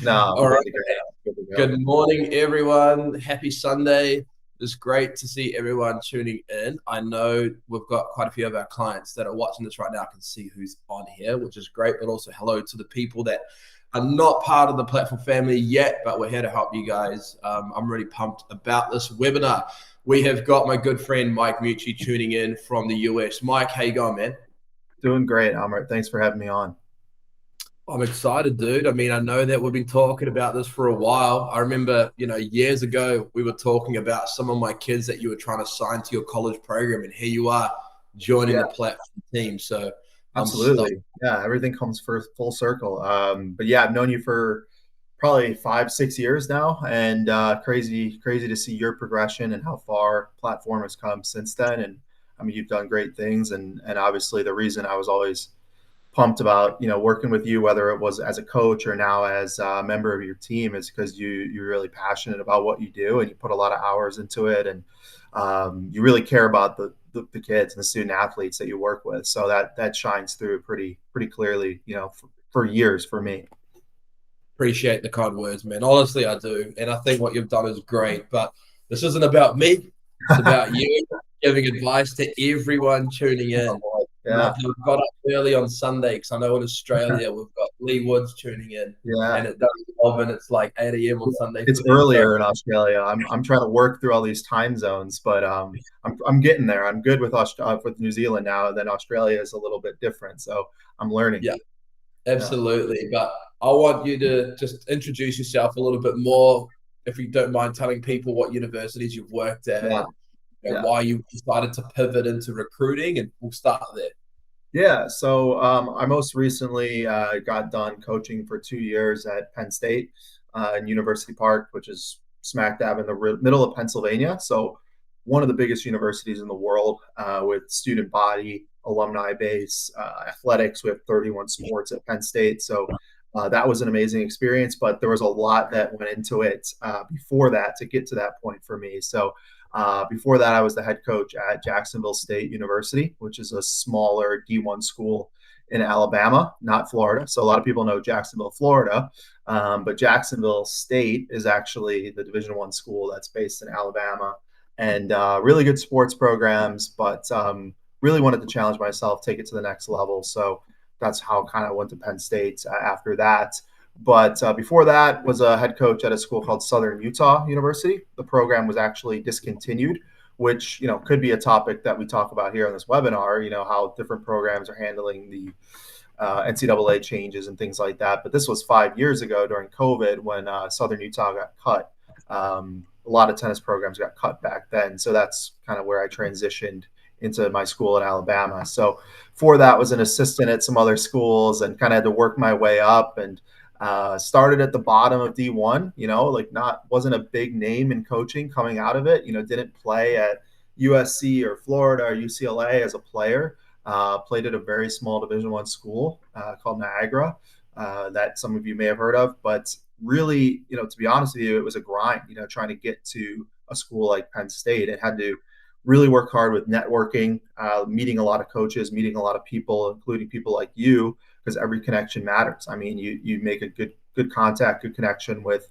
No, I'm All good right. to go. Good to go. Good morning, everyone. Happy Sunday. It's great to see everyone tuning in. I know we've got quite a few of our clients that are watching this right now. I can see who's on here, which is great. But also, hello to the people that are not part of the platform family yet, but we're here to help you guys. I'm really pumped about this webinar. We have got my good friend Mike Mucci tuning in from the US. Mike, how you going, man? Doing great, Amrit. Thanks for having me on. I'm excited, dude. I mean, I know that we've been talking about this for a while. I remember, years ago, we were talking about some of my kids that you were trying to sign to your college program, and here you are joining Yeah, the platform team. So I'm stoked. absolutely. Yeah, everything comes for full circle. But yeah, I've known you for probably 5, 6 years now, and crazy to see your progression and how far platform has come since then. And I mean, you've done great things, and obviously the reason I was always pumped about working with you, whether it was as a coach or now as a member of your team, is because you're really passionate about what you do and you put a lot of hours into it, and you really care about the kids and the student athletes that you work with. So that shines through pretty clearly, for years for me. Appreciate the kind words, man. Honestly, I do. And I think what you've done is great. But this isn't about me. It's about you giving advice to everyone tuning in. Yeah, We've got up early on Sunday because I know in Australia we've got Lee Woods tuning in, and yeah. it does Melbourne. It's like 8 a.m. on Sunday It's for them. So earlier in Australia. I'm trying to work through all these time zones, but I'm getting there. I'm good with with New Zealand now, and then Australia is a little bit different. So I'm learning. yeah, Yeah. absolutely. But I want you to just introduce yourself a little bit more, if you don't mind telling people what universities you've worked at Yeah. and Yeah. why you decided to pivot into recruiting, and we'll start there. Yeah. So I most recently got done coaching for 2 years at Penn State in University Park, which is smack dab in the middle of Pennsylvania. So one of the biggest universities in the world with student body, alumni base, athletics. We have 31 sports at Penn State. So that was an amazing experience, but there was a lot that went into it before that to get to that point for me. So before that, I was the head coach at Jacksonville State University, which is a smaller D1 school in Alabama, not Florida. So a lot of people know Jacksonville, Florida, but Jacksonville State is actually the Division I school that's based in Alabama, and really good sports programs. But really wanted to challenge myself, take it to the next level. So that's how kind of went to Penn State after that. But before that, was a head coach at a school called Southern Utah University. The program was actually discontinued, which could be a topic that we talk about here on this webinar. How different programs are handling the NCAA changes and things like that. But this was 5 years ago during COVID when Southern Utah got cut. A lot of tennis programs got cut back then, so that's kind of where I transitioned into my school in Alabama. So for that, was an assistant at some other schools and kind of had to work my way up, and started at the bottom of D1, like not wasn't a big name in coaching coming out of it, didn't play at USC or Florida or UCLA as a player. Played at a very small Division I school called Niagara that some of you may have heard of, but really, to be honest with you, it was a grind, trying to get to a school like Penn State. It had to really work hard with networking, meeting a lot of coaches, meeting a lot of people, including people like you, because every connection matters. I mean, you make a good contact, good connection with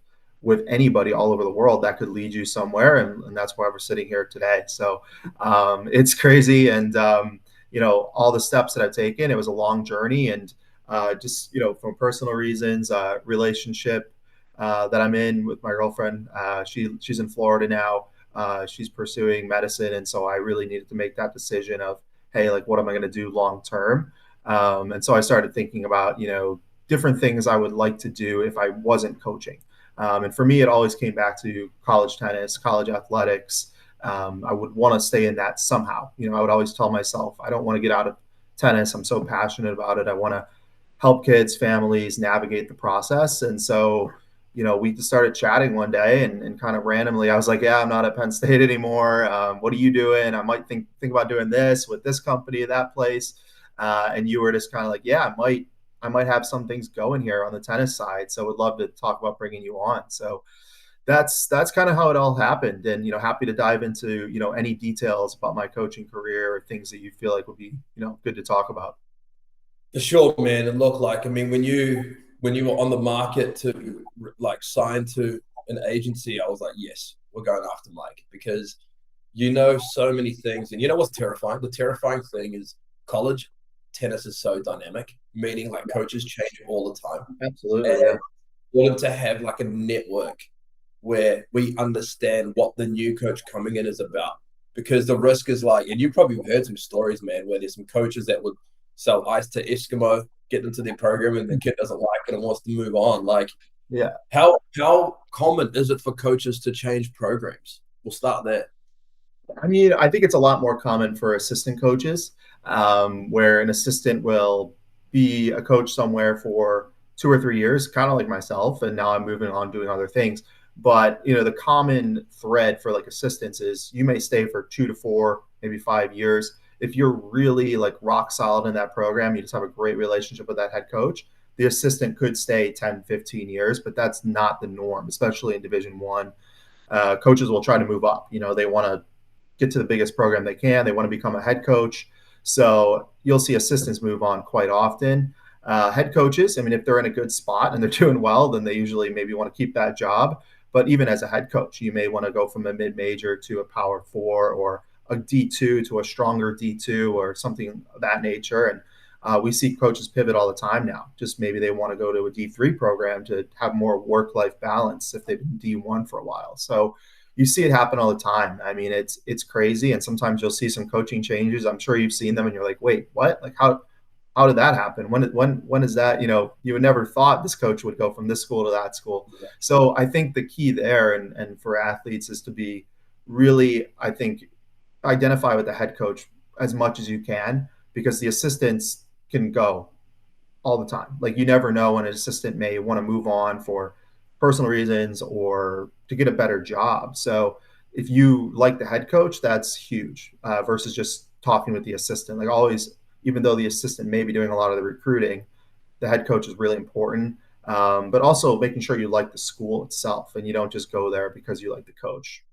anybody all over the world that could lead you somewhere, and that's why we're sitting here today. So it's crazy, and all the steps that I've taken. It was a long journey, and just from personal reasons, relationship that I'm in with my girlfriend. She's in Florida now. She's pursuing medicine, and so I really needed to make that decision of, hey, like, what am I going to do long term? And so I started thinking about different things I would like to do if I wasn't coaching. And for me, it always came back to college tennis, college athletics. I would want to stay in that somehow. I would always tell myself, I don't want to get out of tennis. I'm so passionate about it. I want to help kids, families navigate the process. And so, we just started chatting one day, and kind of randomly, I was like, yeah, I'm not at Penn State anymore. What are you doing? I might think about doing this with this company, that place. And you were just kind of like, yeah, I might have some things going here on the tennis side. So would love to talk about bringing you on. So that's kind of how it all happened. And, happy to dive into, any details about my coaching career or things that you feel like would be, good to talk about. For sure, man. And look, like, I mean, when you when you were on the market to like sign to an agency, I was like, yes, we're going after Mike because you know so many things. And you know what's terrifying? The terrifying thing is college tennis is so dynamic, meaning like coaches change all the time. Absolutely, And yeah. want to have like a network where we understand what the new coach coming in is about. Because the risk is like, and you probably heard some stories, man, where there's some coaches that would sell ice to Eskimo, get into their program, and the kid doesn't like it and wants to move on. Like, Yeah. how common is it for coaches to change programs? We'll start there. I mean, I think it's a lot more common for assistant coaches, where an assistant will be a coach somewhere for 2 or 3 years, kind of like myself, and now I'm moving on doing other things. But the common thread for like assistants is you may stay for 2 to 4, maybe 5 years. If you're really like rock solid in that program, you just have a great relationship with that head coach. The assistant could stay 10, 15 years, but that's not the norm, especially in Division I. Coaches will try to move up. They want to get to the biggest program they can. They want to become a head coach. So you'll see assistants move on quite often. Head coaches, I mean, if they're in a good spot and they're doing well, then they usually maybe want to keep that job. But even as a head coach, you may want to go from a mid-major to a power four or a D2 to a stronger D2 or something of that nature. And we see coaches pivot all the time now. Just maybe they want to go to a D3 program to have more work-life balance if they've been D1 for a while. So you see it happen all the time. I mean, it's crazy, and sometimes you'll see some coaching changes. I'm sure you've seen them, and you're like, wait, what? Like how did that happen? When is that? You would never thought this coach would go from this school to that school. So I think the key there, and for athletes, is to be really, I think, identify with the head coach as much as you can, because the assistants can go all the time. Like you never know when an assistant may want to move on for personal reasons or to get a better job. So if you like the head coach, that's huge versus just talking with the assistant. Like always, even though the assistant may be doing a lot of the recruiting, the head coach is really important. But also making sure you like the school itself and you don't just go there because you like the coach.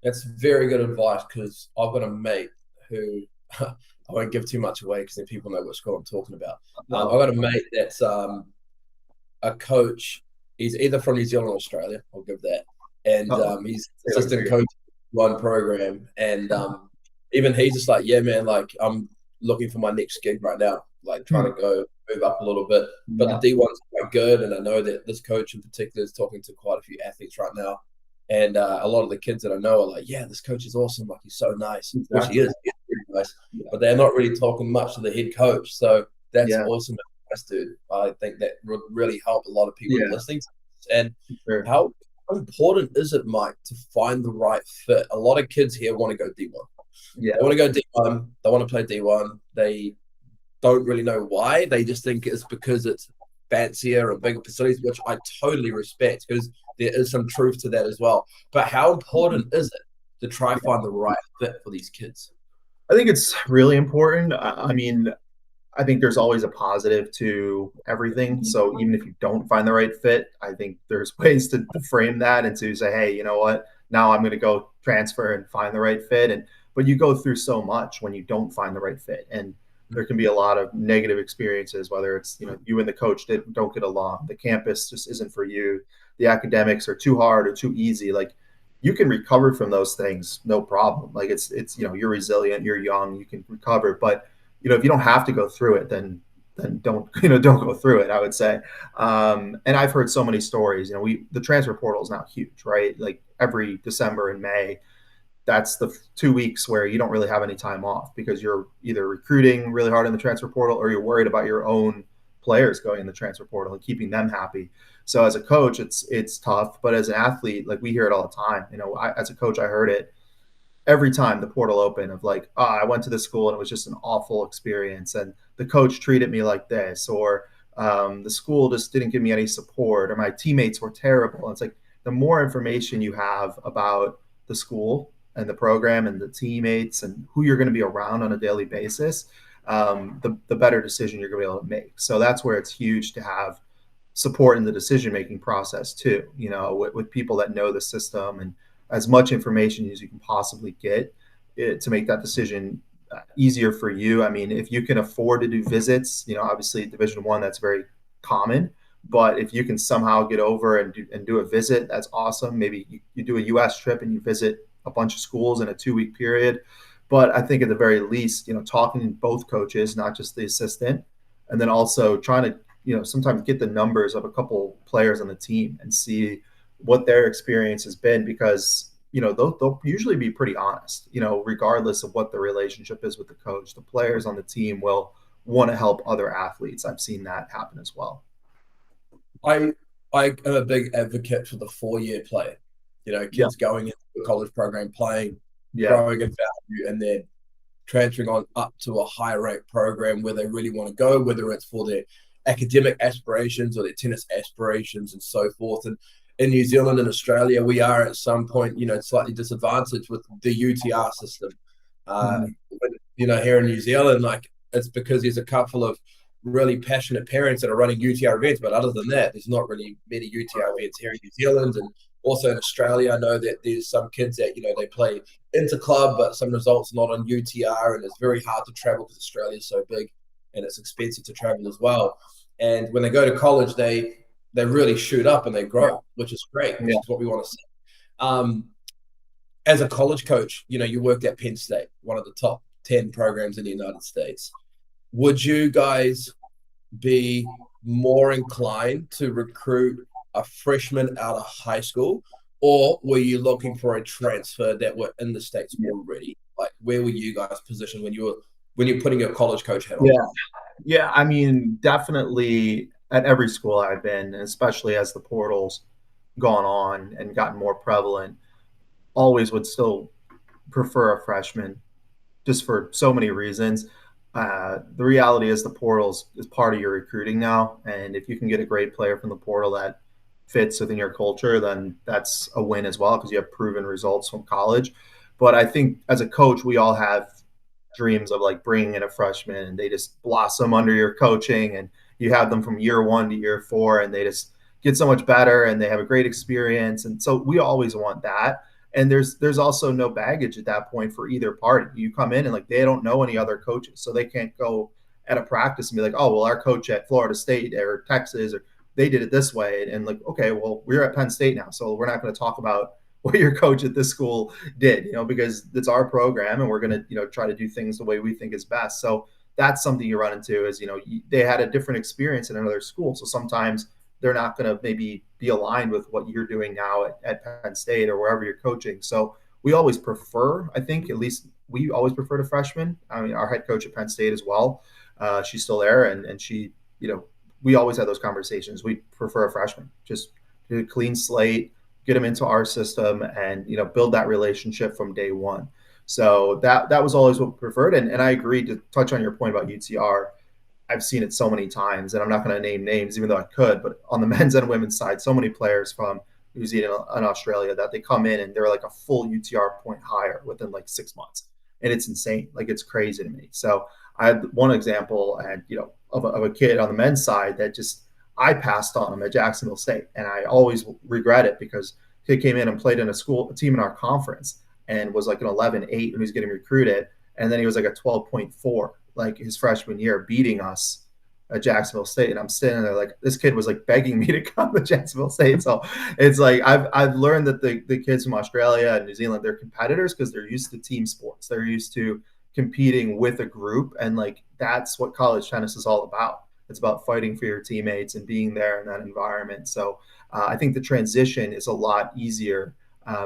That's very good advice because I've got a mate who I won't give too much away because then people know what school I'm talking about. I've got a mate that's a coach. He's either from New Zealand or Australia. I'll give that. And he's assistant coach one program. And even he's just like, yeah, man, like I'm looking for my next gig right now, like trying to go move up a little bit. But the D1's quite good. And I know that this coach in particular is talking to quite a few athletes right now. And a lot of the kids that I know are like, yeah, this coach is awesome. Like, he's so nice, which he is. He's pretty nice. But they're not really talking much to the head coach. So that's awesome advice, dude. I think that would really help a lot of people listening to this. And how important is it, Mike, to find the right fit? A lot of kids here want to go D1. They want to go D1. They want to play D1. They don't really know why. They just think it's because it's fancier and bigger facilities, which I totally respect because there is some truth to that as well. But how important is it to try and find the right fit for these kids? I think it's really important. I mean, I think there's always a positive to everything. So even if you don't find the right fit, I think there's ways to frame that and to say, hey, you know what? Now I'm going to go transfer and find the right fit. But you go through so much when you don't find the right fit, and there can be a lot of negative experiences, whether it's you and the coach don't get along, the campus just isn't for you, the academics are too hard or too easy. Like you can recover from those things, no problem. Like it's you're resilient, you're young, you can recover. But if you don't have to go through it, then don't don't go through it, I would say. And I've heard so many stories. The transfer portal is now huge, right? Like every December and May, that's the 2 weeks where you don't really have any time off because you're either recruiting really hard in the transfer portal or you're worried about your own players going in the transfer portal and keeping them happy. So as a coach, it's tough, but as an athlete, like we hear it all the time. As a coach, I heard it every time the portal opened of like, oh, I went to the school and it was just an awful experience, and the coach treated me like this, or the school just didn't give me any support, or my teammates were terrible. And it's like the more information you have about the school and the program and the teammates and who you're going to be around on a daily basis, the better decision you're going to be able to make. So that's where it's huge to have support in the decision-making process too, with people that know the system and as much information as you can possibly get to make that decision easier for you. I mean, if you can afford to do visits, obviously Division I, that's very common, But if you can somehow get over and do a visit, that's awesome. Maybe you do a U.S. trip and you visit a bunch of schools in a 2 week period. But I think at the very least, talking to both coaches, not just the assistant, and then also trying to, sometimes get the numbers of a couple players on the team and see what their experience has been, because they'll usually be pretty honest, regardless of what the relationship is with the coach. The players on the team will want to help other athletes. I've seen that happen as well. I I am a big advocate for the 4-year play. Yeah. Kids going into a college program, playing, Yeah. growing in value, and then transferring on up to a higher rate program where they really want to go, whether it's for their academic aspirations or their tennis aspirations and so forth. And in New Zealand and Australia, we are at some point, slightly disadvantaged with the UTR system. Mhm. Here in New Zealand, like it's because there's a couple of really passionate parents that are running UTR events, but other than that, there's not really many UTR events here in New Zealand. And also in Australia, I know that there's some kids that, they play inter-club, but some results not on UTR, and it's very hard to travel because Australia is so big and it's expensive to travel as well. And when they go to college, they really shoot up and they grow, which is great, which Yeah. is what we want to see. Um, as a college coach, you worked at Penn State, one of the top 10 programs in the United States. Would you guys be more inclined to recruit a freshman out of high school, or were you looking for a transfer that were in the States Yeah. already? Like, where were you guys positioned when you're putting your college coach hat on? Yeah. Yeah. I mean, definitely at every school I've been, especially as the portal's gone on and gotten more prevalent, always would still prefer a freshman, just for so many reasons. The reality is the portals is part of your recruiting now, and if you can get a great player from the portal that fits within your culture, then that's a win as well, because you have proven results from college. But I think as a coach, we all have dreams of like bringing in a freshman and they just blossom under your coaching, and you have them from year 1 to year 4 and they just get so much better and they have a great experience. And so we always want that. And there's also no baggage at that point for either party. You come in and like they don't know any other coaches, so they can't go at a practice and be like, oh well, our coach at Florida State or Texas, or they did it this way. And like, okay, well, we're at Penn State now, so we're not going to talk about what your coach at this school did, because it's our program and we're going to, try to do things the way we think is best. So that's something you run into is, they had a different experience in another school. So sometimes they're not going to maybe be aligned with what you're doing now at Penn State or wherever you're coaching. So we always prefer, I think, at least we always prefer the freshman. I mean, our head coach at Penn State as well. She's still there, and she, we always have those conversations. We prefer a freshman, just do a clean slate, get them into our system, and build that relationship from day one. So that was always what we preferred. And I agree, to touch on your point about UTR. I've seen it so many times, and I'm not going to name names, even though I could. But on the men's and women's side, so many players from New Zealand and Australia that they come in and they're like a full UTR point higher within like 6 months, and it's insane. Like, it's crazy to me. So I had one example, and of a kid on the men's side that just I passed on him at Jacksonville State, and I always regret it, because he came in and played in a team in our conference and was like an 11-8 when he was getting recruited, and then he was like a 12.4 like his freshman year, beating us at Jacksonville State. And I'm standing there like, this kid was like begging me to come to Jacksonville State. So it's like I've learned that the kids from Australia and New Zealand, they're competitors because they're used to team sports. They're used to competing with a group, and like that's what college tennis is all about. It's about fighting for your teammates and being there in that environment. So I think the transition is a lot easier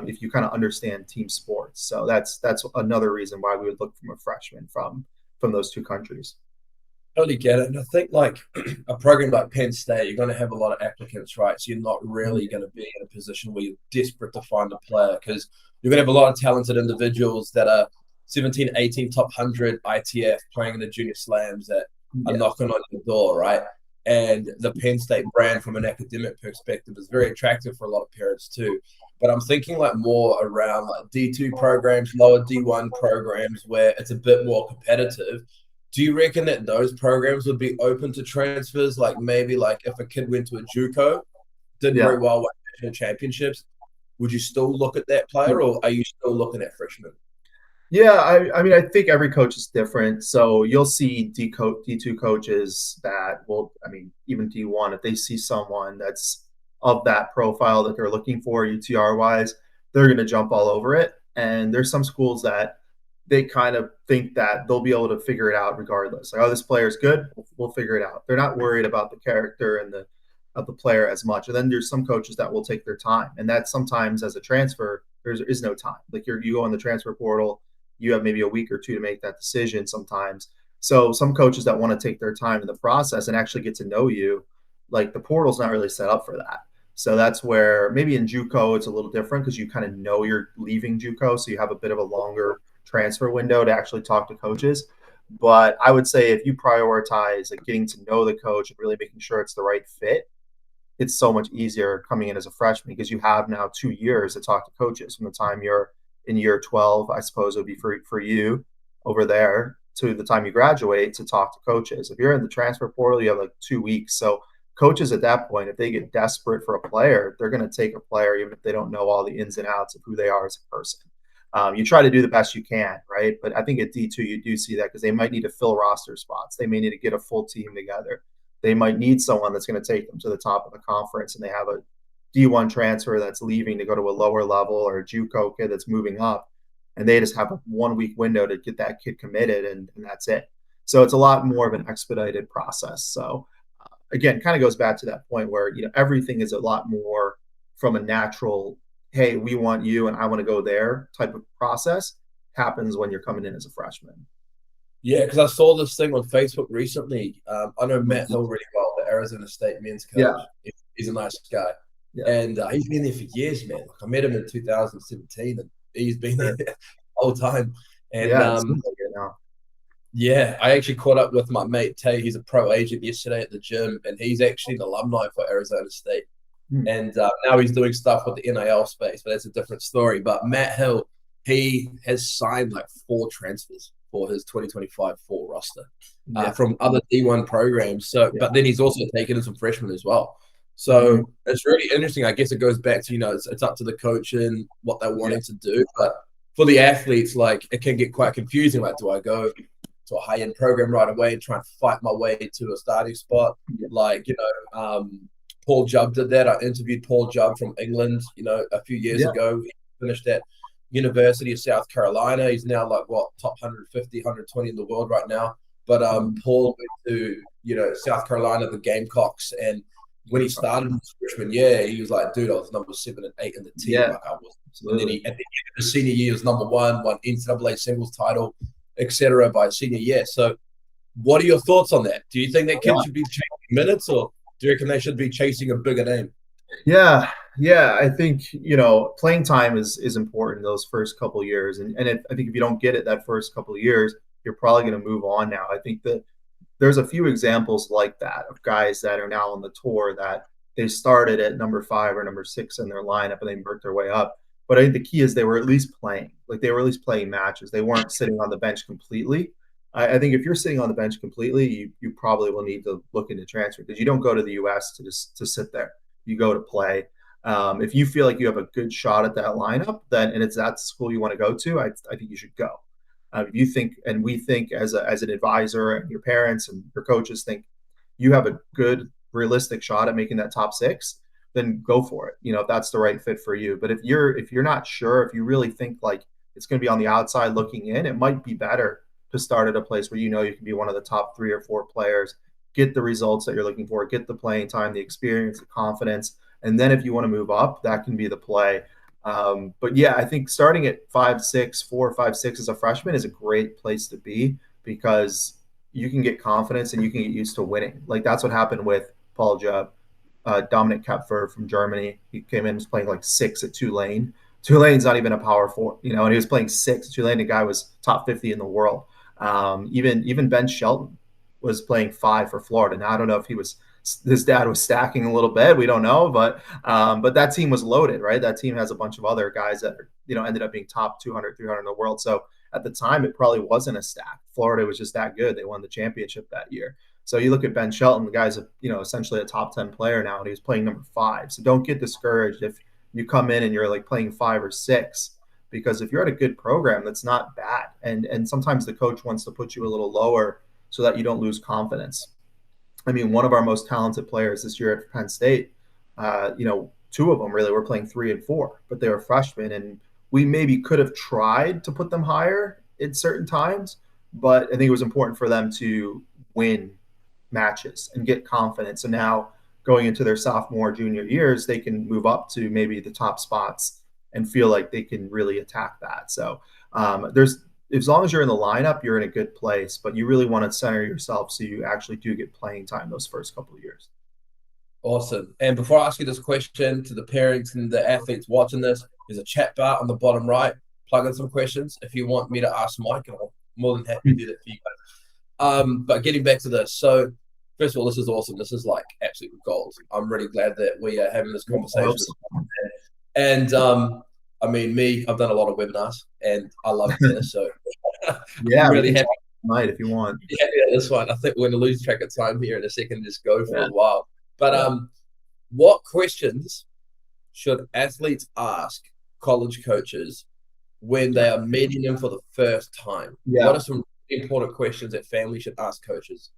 if you kind of understand team sports. So that's another reason why we would look from a freshman from those two countries. Totally get it. And I think like a program like Penn State, you're going to have a lot of applicants, right? So you're not really going to be in a position where you're desperate to find a player, because you're going to have a lot of talented individuals that are 17, 18, top 100 ITF playing in the junior slams that are Yeah. knocking on your door, right? And the Penn State brand from an academic perspective is very attractive for a lot of parents too. But I'm thinking like more around like D2 programs, lower D1 programs where it's a bit more competitive. Do you reckon that those programs would be open to transfers? Like maybe like if a kid went to a JUCO, did Yeah. very well with national championships, would you still look at that player, or are you still looking at freshmen? Yeah, I mean, I think every coach is different. So you'll see D2 coaches that will, I mean, even D1, if they see someone that's of that profile that they're looking for UTR wise, they're going to jump all over it. And there's some schools that they kind of think that they'll be able to figure it out regardless. Like, oh, this player's good, we'll figure it out. They're not worried about the character and the of the player as much. And then there's some coaches that will take their time, and that sometimes as a transfer, there is no time. Like you go on the transfer portal, you have maybe a week or two to make that decision sometimes. So some coaches that want to take their time in the process and actually get to know you, like the portal's not really set up for that. So that's where maybe in JUCO it's a little different because you kind of know you're leaving JUCO, so you have a bit of a longer transfer window to actually talk to coaches. But I would say if you prioritize like getting to know the coach and really making sure it's the right fit, it's so much easier coming in as a freshman because you have now 2 years to talk to coaches from the time you're in year 12, I suppose it would be for you over there to the time you graduate to talk to coaches. If you're in the transfer portal, you have like 2 weeks. So coaches at that point, if they get desperate for a player, they're going to take a player even if they don't know all the ins and outs of who they are as a person. You try to do the best you can, right? But I think at D2, you do see that because they might need to fill roster spots. They may need to get a full team together. They might need someone that's going to take them to the top of the conference, and they have a D1 transfer that's leaving to go to a lower level, or a JUCO kid that's moving up, and they just have a 1 week window to get that kid committed, and that's it. So it's a lot more of an expedited process. So again, kind of goes back to that point where everything is a lot more from a natural, hey, we want you and I want to go there type of process happens when you're coming in as a freshman. Yeah, because I saw this thing on Facebook recently. I know Matt Hill really well, the Arizona State men's coach. Yeah, He's a nice guy. yeah, And he's been there for years, man. Like I met him in 2017, and he's been there the whole time. And yeah. It seems like it now. yeah, I actually caught up with my mate Tay. He's a pro agent yesterday at the gym, and he's actually an alumni for Arizona State. Hmm. And now he's doing stuff with the NIL space, but that's a different story. But Matt Hill, he has signed like 4 transfers for his 2025 full roster Yeah, from other D1 programs. So, yeah, but then he's also taken in some freshmen as well. So it's really interesting. I guess it goes back to it's up to the coach and what they're yeah, wanting to do. But for the athletes, like it can get quite confusing. Like, do I go to a high end program right away and try and fight my way to a starting spot? yeah, Like Paul Jubb did that. I interviewed Paul Jubb from England, a few years yeah, ago. He finished at University of South Carolina. He's now like top 150, 120 in the world right now. But Paul went to South Carolina, the Gamecocks, and when he started his freshman year, he was like, "Dude, I was number 7 and 8 in the team, yeah, like I was." And then absolutely. at the end of his senior year, he was number 1, won NCAA singles title, etc. by senior year. So, what are your thoughts on that? Do you think that kid should be chasing minutes, or do you reckon they should be chasing a bigger name? Yeah, yeah. I think playing time is important those first couple of years, and I think if you don't get it that first couple of years, you're probably going to move on now. I think that there's a few examples like that of guys that are now on the tour that they started at number 5 or number 6 in their lineup and they worked their way up. But I think the key is they were at least playing, like they were at least playing matches. They weren't sitting on the bench completely. I think if you're sitting on the bench completely, you probably will need to look into transfer because you don't go to the U.S. to sit there. You go to play. If you feel like you have a good shot at that lineup, then and it's that school you want to go to, I think you should go. If you think, and we think as an advisor, and your parents and your coaches think you have a good, realistic shot at making that top 6, then go for it. If that's the right fit for you. But if you're not sure, if you really think like it's going to be on the outside looking in, it might be better to start at a place where you can be one of the top 3 or 4 players, get the results that you're looking for, get the playing time, the experience, the confidence, and then if you want to move up, that can be the play. But yeah, I think starting at 5'6", 4, 5'6" as a freshman is a great place to be because you can get confidence and you can get used to winning. Like that's what happened with Paul Jubb, Dominic Kepfer from Germany. He came in was playing like 6 at Tulane. Tulane's not even a power 4, and he was playing 6. Tulane, the guy was top 50 in the world. Even Ben Shelton was playing 5 for Florida. Now I don't know if his dad was stacking a little bit. We don't know, but that team was loaded, right? That team has a bunch of other guys that ended up being top 200, 300 in the world. So at the time, it probably wasn't a stack. Florida was just that good. They won the championship that year. So you look at Ben Shelton, the guy's essentially a top 10 player now, and he's playing number 5. So don't get discouraged if you come in and you're like playing 5 or 6 because if you're at a good program, that's not bad. And sometimes the coach wants to put you a little lower so that you don't lose confidence. I mean, one of our most talented players this year at Penn State, two of them really were playing 3 and 4, but they were freshmen, and we maybe could have tried to put them higher in certain times, but I think it was important for them to win matches and get confidence. And now going into their sophomore, junior years, they can move up to maybe the top spots and feel like they can really attack that. So there's as long as you're in the lineup, you're in a good place, but you really want to center yourself so you actually do get playing time those first couple of years. Awesome. And before I ask you this question to the parents and the athletes watching this, there's a chat bar on the bottom right. Plug in some questions if you want me to ask Mike, and I'm more than happy to do that for you guys. But getting back to this, so first of all, this is awesome. This is like absolute gold. I'm really glad that we are having this conversation. And I mean, I've done a lot of webinars, and I love tennis, so yeah, I'm really happy. Tonight, if you want. Yeah, this one. I think we're going to lose track of time here in a second. Just go for a while. But what questions should athletes ask college coaches when they are meeting them for the first time? Yeah. What are some important questions that families should ask coaches?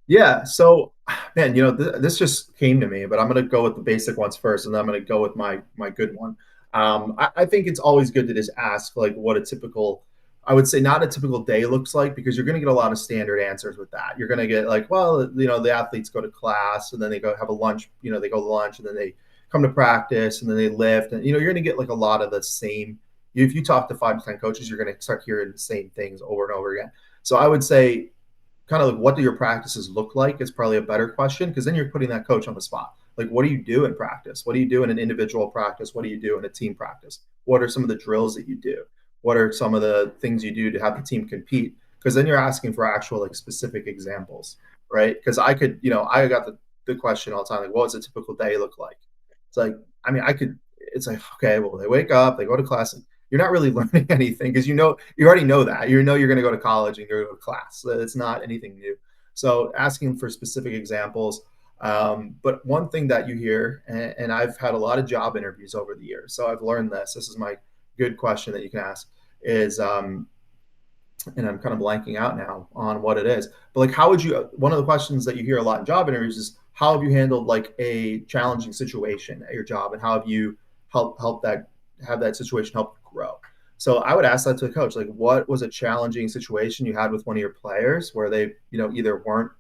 Yeah. So, man, this just came to me, but I'm going to go with the basic ones first, and then I'm going to go with my good one. I think it's always good to just ask like what a typical, I would say not a typical day looks like, because you're going to get a lot of standard answers with that. You're going to get like, well, the athletes go to class and then they go have a lunch, they go to lunch and then they come to practice and then they lift. And, you're going to get like a lot of the same. If you talk to 5 to 10 coaches, you're going to start hearing the same things over and over again. So I would say kind of like, what do your practices look like is probably a better question, because then you're putting that coach on the spot. Like, what do you do in practice? What do you do in an individual practice? What do you do in a team practice? What are some of the drills that you do? What are some of the things you do to have the team compete? Because then you're asking for actual like specific examples, right? Because I could, I got the question all the time, like, what does a typical day look like? It's like, I mean, it's like, okay, well, they wake up, they go to class, and you're not really learning anything, because you already know that. You're going to go to college and you're going to go to class. So it's not anything new. So asking for specific examples. But one thing that you hear, and I've had a lot of job interviews over the years, so I've learned this is my good question that you can ask is, and I'm kind of blanking out now on what it is, but like, one of the questions that you hear a lot in job interviews is, how have you handled like a challenging situation at your job, and how have you have that situation help you grow? So I would ask that to a coach, like, what was a challenging situation you had with one of your players where they, either weren't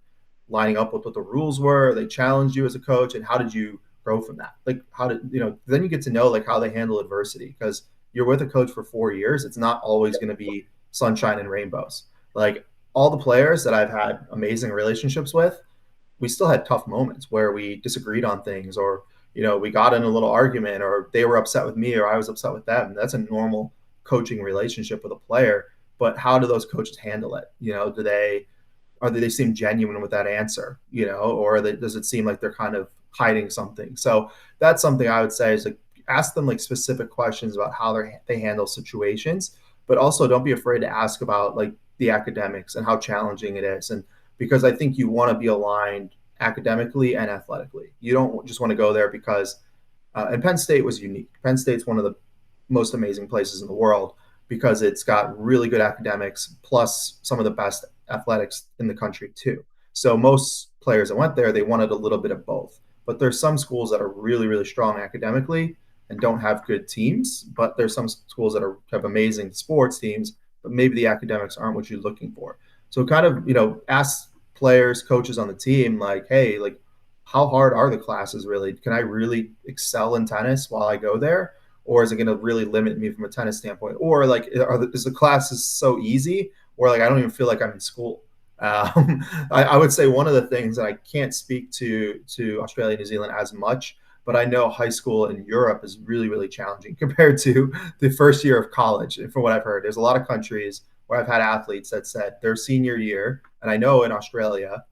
lining up with what the rules were, or they challenged you as a coach, and how did you grow from that? Like, how did, then you get to know like how they handle adversity, because you're with a coach for 4 years. It's not always going to be sunshine and rainbows. Like, all the players that I've had amazing relationships with, we still had tough moments where we disagreed on things, or, we got in a little argument, or they were upset with me or I was upset with them. That's a normal coaching relationship with a player. But how do those coaches handle it? Do they seem genuine with that answer, or does it seem like they're kind of hiding something? So that's something I would say is like, ask them like specific questions about how they handle situations, but also don't be afraid to ask about like the academics and how challenging it is. And because I think you want to be aligned academically and athletically. You don't just want to go there because, and Penn State was unique. Penn State's one of the most amazing places in the world, because it's got really good academics plus some of the best athletics in the country too. So most players that went there, they wanted a little bit of both. But there's some schools that are really, really strong academically and don't have good teams, but there's some schools that have amazing sports teams, but maybe the academics aren't what you're looking for. So kind of, ask players, coaches on the team, like, hey, like, how hard are the classes really? Can I really excel in tennis while I go there? Or is it going to really limit me from a tennis standpoint? Or like, is the classes so easy, or like, I don't even feel like I'm in school? I would say one of the things that I can't speak to Australia, New Zealand as much, but I know high school in Europe is really, really challenging compared to the first year of college. And from what I've heard, there's a lot of countries where I've had athletes that said their senior year, and I know in Australia,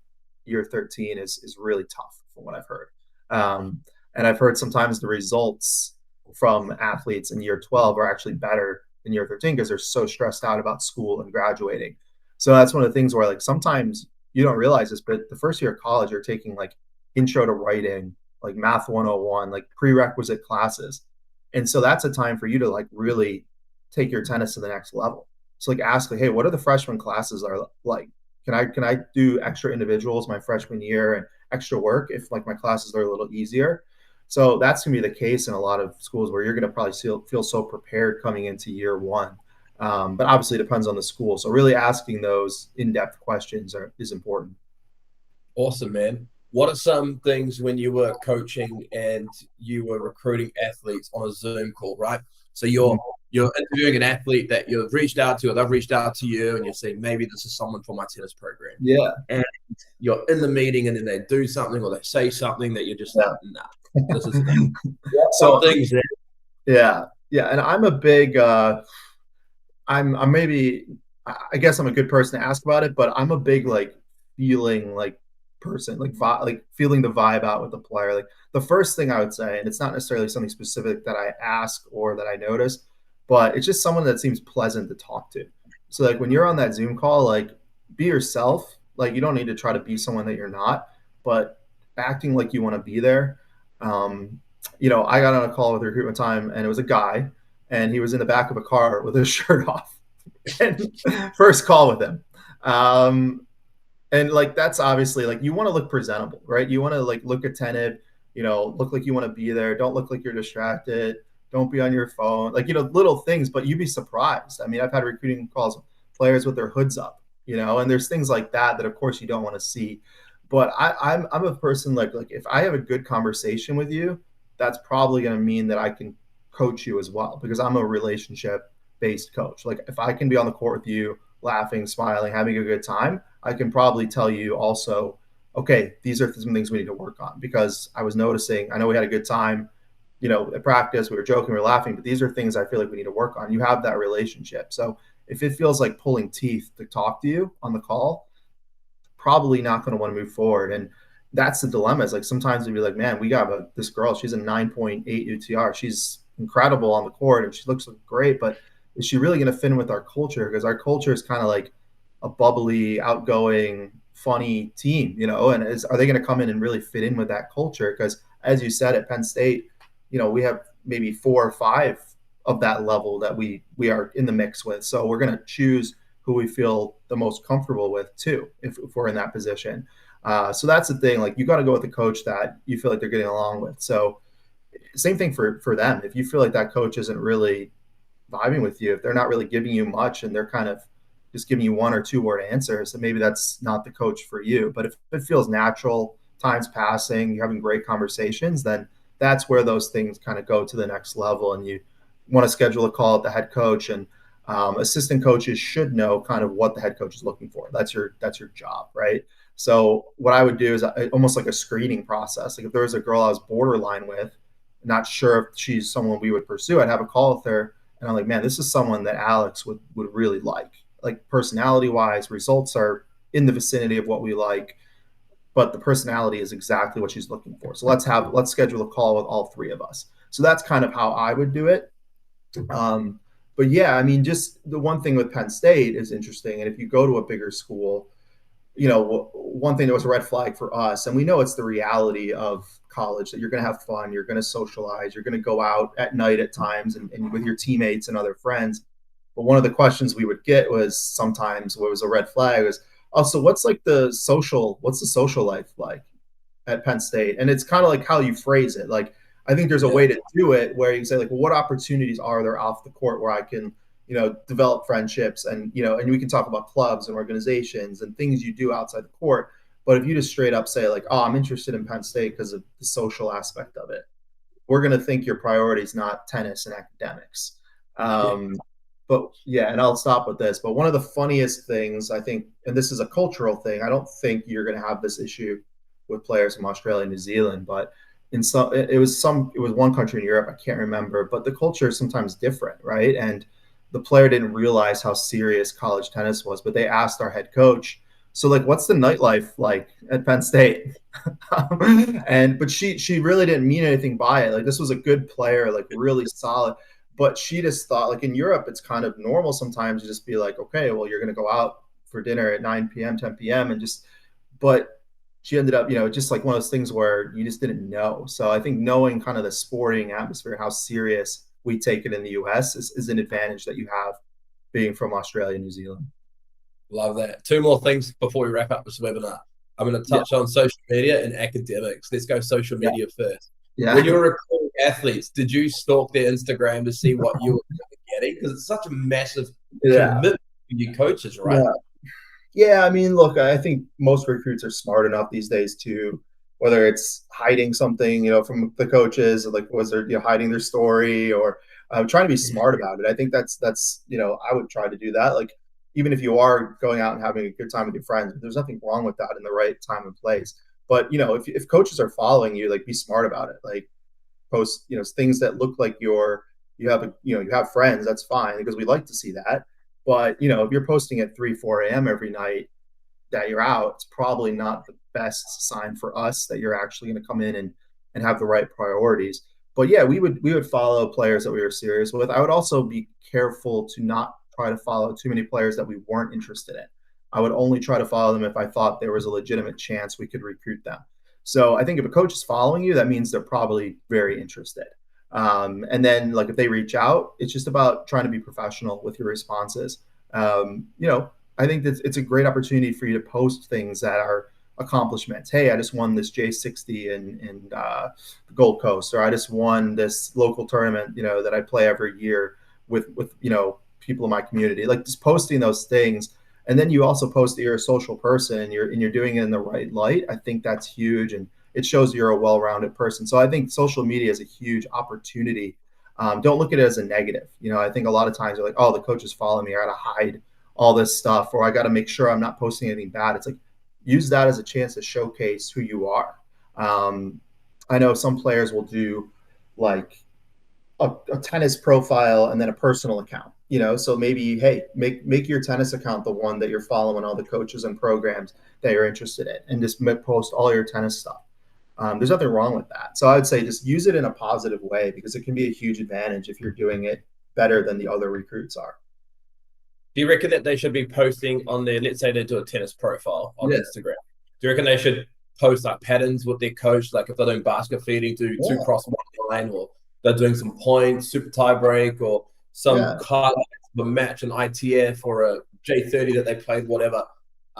year 13 is really tough from what I've heard. And I've heard sometimes the results from athletes in year 12 are actually better than year 13 because they're so stressed out about school and graduating. So that's one of the things where like sometimes you don't realize this, but the first year of college, you're taking like intro to writing, like math 101, like prerequisite classes. And so that's a time for you to like really take your tennis to the next level. So like ask like, hey, what are the freshman classes are like? Can I do extra individuals my freshman year and extra work if like my classes are a little easier? So that's gonna be the case in a lot of schools where you're gonna probably feel so prepared coming into year one. But obviously it depends on the school. So really asking those in-depth questions is important. Awesome, man. What are some things when you were coaching and you were recruiting athletes on a Zoom call, right? So Mhm. you're interviewing an athlete that you've reached out to, or they've reached out to you, and you're saying maybe this is someone for my tennis program. Yeah. And you're in the meeting, and then they do something or they say something that you're just like, Yeah. nah, this isn't it. What are some So things that yeah, yeah, and I'm a big I'm maybe I guess I'm a good person to ask about it, but I'm a big like feeling like person, like feeling the vibe out with the player. Like the first thing I would say, and it's not necessarily something specific that I ask or that I notice, but it's just someone that seems pleasant to talk to. So like when you're on that Zoom call, like be yourself. Like you don't need to try to be someone that you're not, but acting like you want to be there. Um, I got on a call with recruitment time and it was a guy and he was in the back of a car with his shirt off. And first call with him. And like that's obviously like you want to look presentable, right? You want to like look attentive, look like you want to be there. Don't look like you're distracted. Don't be on your phone. Like, little things, but you'd be surprised. I mean, I've had recruiting calls, players with their hoods up, and there's things like that of course you don't want to see. But I'm a person like if I have a good conversation with you, that's probably going to mean that I can coach you as well because I'm a relationship based coach. Like if I can be on the court with you, laughing, smiling, having a good time, I can probably tell you also, okay, these are some things we need to work on because I was noticing, I know we had a good time, at practice, we were joking, we were laughing, but these are things I feel like we need to work on. You have that relationship. So if it feels like pulling teeth to talk to you on the call, probably not going to want to move forward. And that's the dilemma. Is like sometimes we'd be like, man, we got this girl. She's a 9.8 UTR. She's incredible on the court and she looks great, but is she really going to fit in with our culture? Because our culture is kind of like a bubbly, outgoing, funny team, and are they going to come in and really fit in with that culture? Because as you said at Penn State, we have maybe 4 or 5 of that level that we are in the mix with. So we're going to choose who we feel the most comfortable with too, if we're in that position. So that's the thing. Like you got to go with a coach that you feel like they're getting along with. So same thing for them. If you feel like that coach isn't really vibing with you, if they're not really giving you much and they're kind of just giving you 1 or 2 word answers, then maybe that's not the coach for you. But if it feels natural, time's passing, you're having great conversations, then that's where those things kind of go to the next level. And you want to schedule a call with the head coach, and assistant coaches should know kind of what the head coach is looking for. That's your job, right? So what I would do is almost like a screening process. Like if there was a girl I was borderline with, not sure if she's someone we would pursue, I'd have a call with her and I'm like, man, this is someone that Alex would really like. Like personality wise, results are in the vicinity of what we like, but the personality is exactly what she's looking for. So let's schedule a call with all 3 of us. So that's kind of how I would do it. But yeah, I mean, just the one thing with Penn State is interesting. And if you go to a bigger school, one thing that was a red flag for us, and we know it's the reality of college that you're going to have fun, you're going to socialize, you're going to go out at night at times and with your teammates and other friends. But one of the questions we would get was sometimes what was a red flag was, oh, so what's the social life like at Penn State? And it's kind of like how you phrase it. Like, I think there's a yeah, way to do it where you can say, like, well, what opportunities are there off the court where I can, develop friendships and, and we can talk about clubs and organizations and things you do outside the court. But if you just straight up say, like, oh, I'm interested in Penn State because of the social aspect of it, we're going to think your priority is not tennis and academics. yeah, But yeah, and I'll stop with this. But one of the funniest things I think, and this is a cultural thing, I don't think you're going to have this issue with players from Australia and New Zealand, but it was one country in Europe, I can't remember, but the culture is sometimes different, right? And the player didn't realize how serious college tennis was, but they asked our head coach, so like, what's the nightlife like at Penn State? But she really didn't mean anything by it. Like this was a good player, like really solid. But she just thought, like in Europe, it's kind of normal sometimes to just be like, okay, well, you're gonna go out for dinner at 9 p.m., 10 p.m. and just but she ended up, just like one of those things where you just didn't know. So I think knowing kind of the sporting atmosphere, how serious we take it in the US is an advantage that you have being from Australia and New Zealand. Love that. Two more things before we wrap up this webinar. I'm going to Yeah. touch on social media and academics. Let's go social Yeah. media first. Yeah. When you were recruiting athletes, did you stalk their Instagram to see what you were getting? Because it's such a massive commitment for you coaches, right? Yeah. Yeah, I mean, look, I think most recruits are smart enough these days to, whether it's hiding something, from the coaches, like was there, hiding their story or trying to be smart about it. I think that's, I would try to do that. Like, even if you are going out and having a good time with your friends, there's nothing wrong with that in the right time and place. But, if coaches are following you, like be smart about it. Like post, things that look like you have friends, that's fine because we like to see that. But, if you're posting at 3, 4 a.m. every night that you're out, it's probably not the best sign for us that you're actually going to come in and have the right priorities. But yeah, we would follow players that we were serious with. I would also be careful to not try to follow too many players that we weren't interested in. I would only try to follow them if I thought there was a legitimate chance we could recruit them. So I think if a coach is following you, that means they're probably very interested. And then, like, if they reach out, it's just about trying to be professional with your responses. I think that it's a great opportunity for you to post things that are accomplishments. Hey, I just won this J60 in the Gold Coast, or I just won this local tournament, that I play every year with people in my community. Like, just posting those things, and then you also post that you're a social person and you're doing it in the right light. I think that's huge, and it shows you're a well-rounded person. So I think social media is a huge opportunity. Don't look at it as a negative. I think a lot of times you're like, oh, the coaches follow me, I gotta hide all this stuff, or I got to make sure I'm not posting anything bad. It's like, use that as a chance to showcase who you are. I know some players will do like a tennis profile and then a personal account, so maybe, hey, make your tennis account the one that you're following all the coaches and programs that you're interested in, and just post all your tennis stuff. There's nothing wrong with that. So I would say just use it in a positive way, because it can be a huge advantage if you're doing it better than the other recruits are. Do you reckon that they should be posting on their, let's say they do a tennis profile on Instagram? Do you reckon they should post like patterns with their coach, like if they're doing basket feeding, do two cross one line, or they're doing some points, super tie break, or some highlights of a match, an ITF or a J30 that they played, whatever.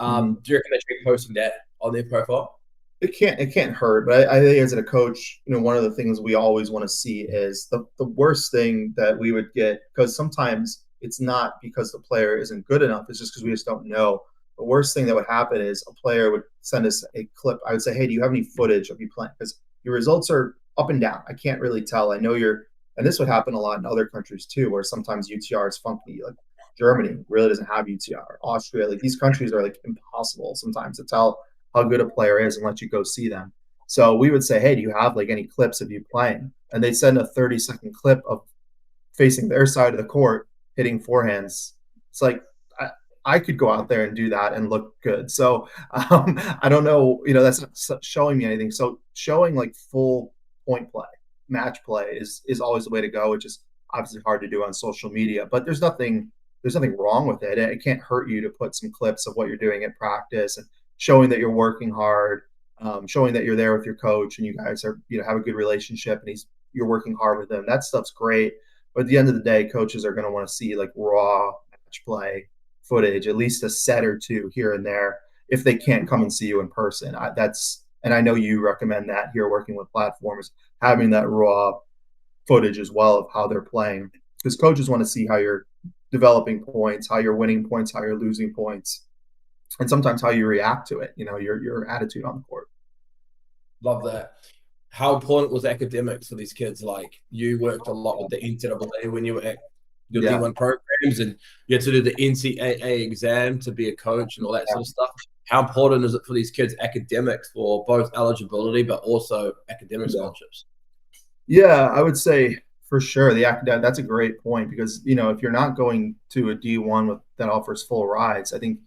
Do you reckon they should be posting that on their profile? It can't hurt, but I think as a coach, one of the things we always want to see is the worst thing that we would get, because sometimes it's not because the player isn't good enough, it's just because we just don't know. The worst thing that would happen is a player would send us a clip. I would say, hey, do you have any footage of you playing? Because your results are up and down. I can't really tell. I know and this would happen a lot in other countries too, where sometimes UTR is funky. Like Germany really doesn't have UTR. Austria, like these countries are like impossible sometimes to tell how good a player is and let you go see them. So we would say, hey, do you have like any clips of you playing? And they send a 30-second clip of facing their side of the court, hitting forehands. It's like, I could go out there and do that and look good. So I don't know, that's not showing me anything. So showing like full point play, match play is always the way to go, which is obviously hard to do on social media, but there's nothing wrong with it. It can't hurt you to put some clips of what you're doing at practice and showing that you're working hard, showing that you're there with your coach and you guys are, have a good relationship and you're working hard with them. That stuff's great. But at the end of the day, coaches are going to want to see like raw match play footage, at least a set or two here and there, if they can't come and see you in person. And I know you recommend that here working with platforms, having that raw footage as well of how they're playing, because coaches want to see how you're developing points, how you're winning points, how you're losing points, and sometimes how you react to it, your attitude on the court. Love that. How important was academics for these kids? Like, you worked a lot with the NCAA when you were at your D1 programs, and you had to do the NCAA exam to be a coach and all that sort of stuff. How important is it for these kids, academics, for both eligibility but also academic scholarships? Yeah, I would say for sure the academic. That's a great point, because if you're not going to a D1 that offers full rides, I think,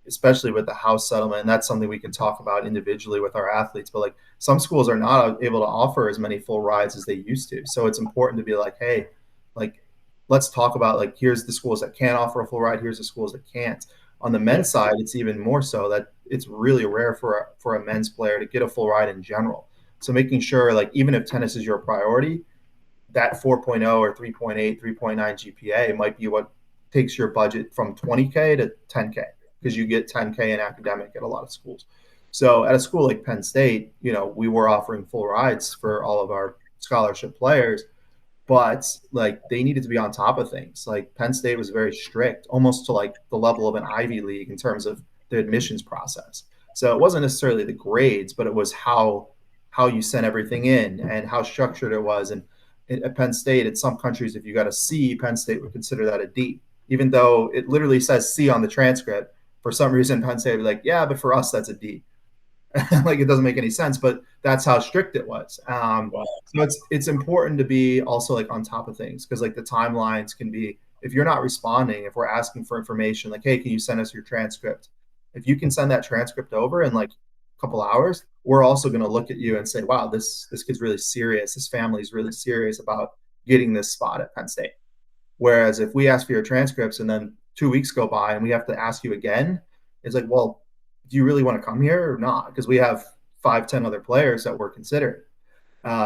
especially with the house settlement, and that's something we can talk about individually with our athletes, but like some schools are not able to offer as many full rides as they used to. So it's important to be like, hey, like, let's talk about, like, here's the schools that can offer a full ride, here's the schools that can't. On the men's side, it's even more so that it's really rare for a men's player to get a full ride in general. So making sure, like, even if tennis is your priority, that 4.0 or 3.8, 3.9 GPA might be what takes your budget from 20K to 10K because you get 10K in academic at a lot of schools. So at a school like Penn State, we were offering full rides for all of our scholarship players, but like they needed to be on top of things. Like Penn State was very strict, almost to like the level of an Ivy League in terms of the admissions process. So it wasn't necessarily the grades, but it was how you sent everything in and how structured it was. And at Penn State, in some countries, if you got a C, Penn State would consider that a D, even though it literally says C on the transcript. For some reason, Penn State would be like, yeah, but for us, that's a D. Like it doesn't make any sense, but that's how strict it was. Wow. So it's important to be also like on top of things because like the timelines can be if you're not responding, if we're asking for information, like hey, can you send us your transcript? If you can send that transcript over in like a couple hours, we're also going to look at you and say, wow, this kid's really serious. This family's really serious about getting this spot at Penn State. Whereas if we ask for your transcripts and then 2 weeks go by and we have to ask you again, it's like, well, do you really want to come here or not? Because we have 5, 10 other players that we're considering.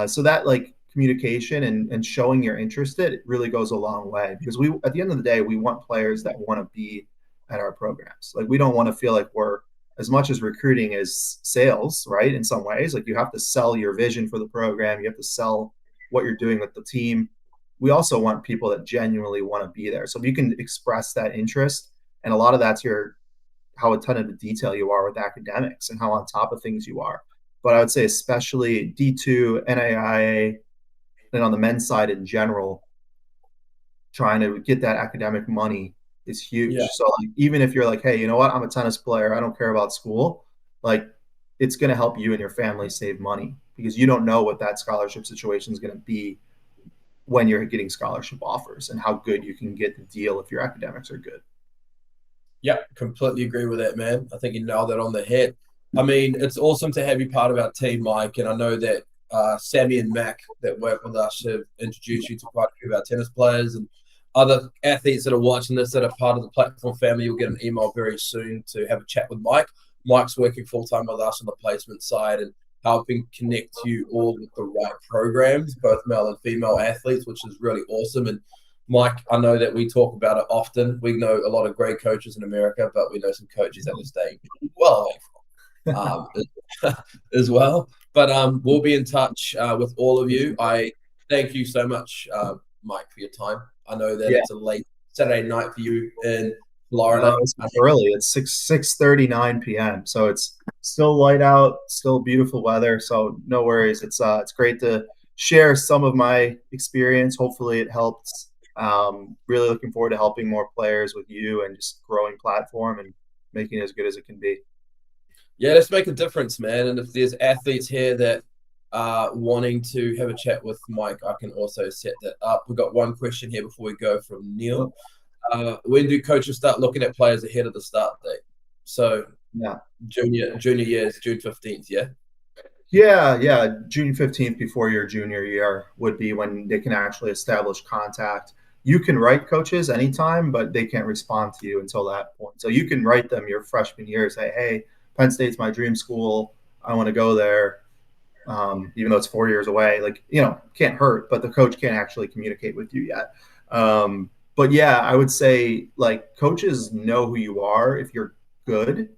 So that like communication and showing you're interested, it really goes a long way because we, at the end of the day, we want players that want to be at our programs. Like we don't want to feel like we're as much as recruiting as sales, right? In some ways, like you have to sell your vision for the program. You have to sell what you're doing with the team. We also want people that genuinely want to be there. So if you can express that interest, and a lot of that's your how attentive to detail you are with academics and how on top of things you are. But I would say especially D2, NAIA, and on the men's side in general, trying to get that academic money is huge. Yeah. So like, even if you're like, hey, you know what, I'm a tennis player, I don't care about school, like it's going to help you and your family save money because you don't know what that scholarship situation is going to be when you're getting scholarship offers and how good you can get the deal if your academics are good. Yeah, completely agree with that, man. I think you nailed that on the head. I mean, it's awesome to have you part of our team, Mike. And I know that Sammy and Mac that work with us have introduced you to quite a few of our tennis players and other athletes that are watching this that are part of the platform family. You'll get an email very soon to have a chat with Mike. Mike's working full-time with us on the placement side and helping connect you all with the right programs, both male and female athletes, which is really awesome. And Mike, I know that we talk about it often. We know a lot of great coaches in America, but we know some coaches that we're staying well away from as well. But we'll be in touch with all of you. I thank you so much, Mike, for your time. I know that it's a late Saturday night for you in Florida. It's early. It's 6:39 p.m. So it's still light out, still beautiful weather. So no worries. It's great to share some of my experience. Hopefully it helps. Really looking forward to helping more players with you and just growing platform and making it as good as it can be. Yeah, let's make a difference, man. And if there's athletes here that are wanting to have a chat with Mike, I can also set that up. We've got one question here before we go from Neil. When do coaches start looking at players ahead of the start date? So Yeah. junior year is June 15th, yeah? Yeah. June 15th before your junior year would be when they can actually establish contact. You can write coaches anytime, but they can't respond to you until that point. So you can write them your freshman year, say, hey, Penn State's my dream school. I want to go there. Even though it's 4 years away, like, can't hurt, but the coach can't actually communicate with you yet. But yeah, I would say like coaches know who you are if you're good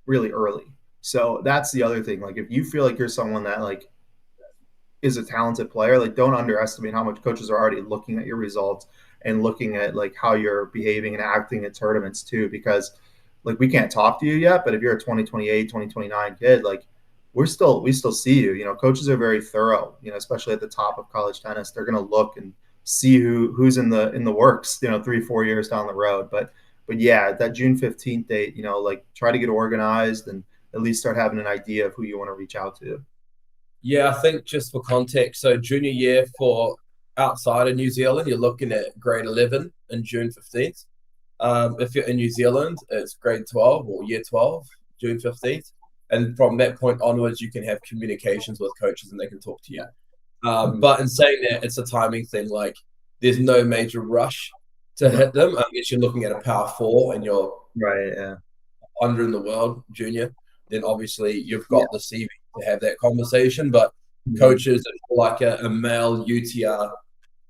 really early. So that's the other thing. Like if you feel like you're someone that like is a talented player, like don't underestimate how much coaches are already looking at your results and looking at like how you're behaving and acting at tournaments too, because like we can't talk to you yet, but if you're a 2028, 2029 kid, like we still see you. Coaches are very thorough, especially at the top of college tennis. They're going to look and see who's in the works, 3-4 years down the road. But yeah, that June 15th date, like try to get organized and at least start having an idea of who you want to reach out to. Yeah, I think just for context, so junior year for outside of New Zealand, you're looking at grade 11 in June 15th. If you're in New Zealand, it's grade 12 or year 12, June 15th. And from that point onwards, you can have communications with coaches and they can talk to you. But in saying that, it's a timing thing. Like, there's no major rush to hit them. Unless you're looking at a power four and you're Right, yeah. under in the world, junior, then obviously you've got the CV to have that conversation. But coaches like a male UTR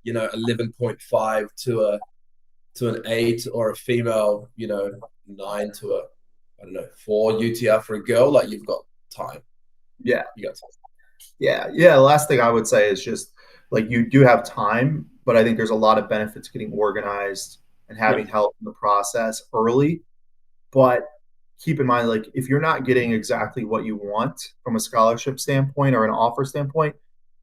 11.5 to an 8, or a female, 9 to a, I don't know, 4 UTR for a girl, like you've got time. Yeah. You got time. Yeah. The last thing I would say is just like you do have time, but I think there's a lot of benefits getting organized and having help in the process early. But keep in mind, like if you're not getting exactly what you want from a scholarship standpoint or an offer standpoint,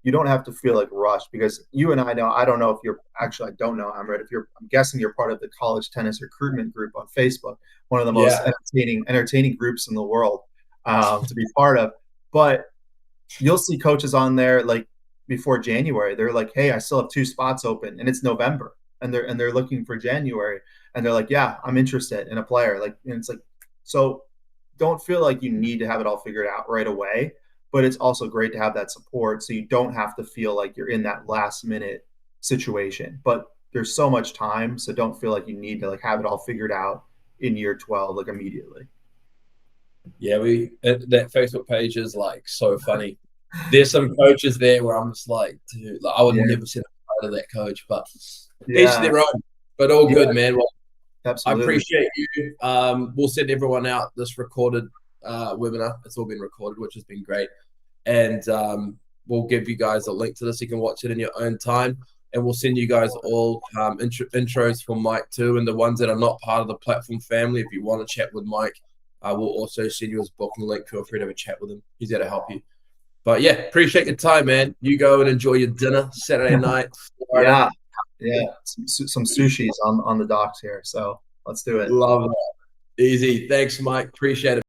you don't have to feel like rushed because you and I know, I don't know if you're actually, I don't know, Amrit, if you're, I'm guessing you're part of the college tennis recruitment group on Facebook, one of the most Yeah. entertaining groups in the world to be part of. But you'll see coaches on there like before January. They're like, "Hey, I still have 2 spots open," and it's November, and they're looking for January, and they're like, "Yeah, I'm interested in a player." Like, and it's like, so don't feel like you need to have it all figured out right away, but it's also great to have that support so you don't have to feel like you're in that last minute situation. But there's so much time, so don't feel like you need to like have it all figured out in year 12 like immediately. Yeah, that Facebook page is like so funny. There's some coaches there where I'm just like, dude, like, I would Yeah, never sit outside of that coach, but each to yeah, their own. But all yeah, good, man. Well, I absolutely. appreciate you. We'll send everyone out this recorded webinar. It's all been recorded, which has been great. And we'll give you guys a link to this. You can watch it in your own time. And we'll send you guys all intros for Mike too. And the ones that are not part of the platform family, if you want to chat with Mike, we'll also send you his booking link. Feel free to have a chat with him. He's there to help you. But yeah, appreciate your time, man. You go and enjoy your dinner Saturday night. Friday. Yeah, yeah, some sushis on the docks here. So let's do it. Love that. Easy. Thanks, Mike. Appreciate it.